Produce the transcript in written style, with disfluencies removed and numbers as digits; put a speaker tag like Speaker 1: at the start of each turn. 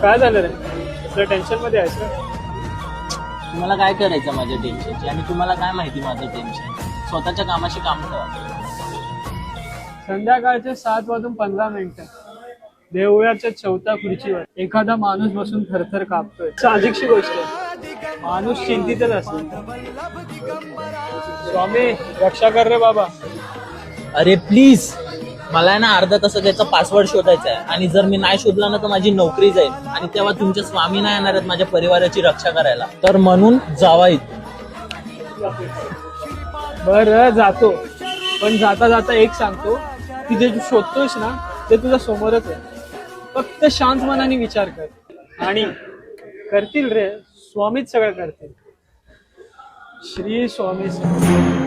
Speaker 1: काय झालं रे? असं टेन्शन मध्ये आहेस का?
Speaker 2: तुम्हाला काय करायचं माझ्या टेन्शनची आणि तुम्हाला काय माहिती माझं टेन्शन. स्वतःच्या कामाशी काम ठेवा.
Speaker 1: संध्याकाळचे 7:15 देवळाच्या चौथ्या खुर्चीवर एखादा माणूस बसून थरथर कापतोय. साहजिकशी गोष्ट आहे, माणूस चिंतितच असेल. स्वामी रक्षा कर रे बाबा.
Speaker 2: अरे प्लीज, मला आहे ना अर्धा तासात त्याचा पासवर्ड शोधायचा आहे आणि जर मी नाही शोधला ना तर माझी नोकरी जाईल आणि तेव्हा तुमचे स्वामी नाही येणार आहेत माझ्या परिवाराची रक्षा करायला. तर म्हणून जावा इथून.
Speaker 1: बर जातो, पण जाता जाता एक सांगतो की जे तू शोधतोयस ना ते तुझ्या समोरच आहे. फक्त शांत मनाने विचार कर आणि करतील रे, स्वामीच सगळं करतील. श्री स्वामी समर्थ.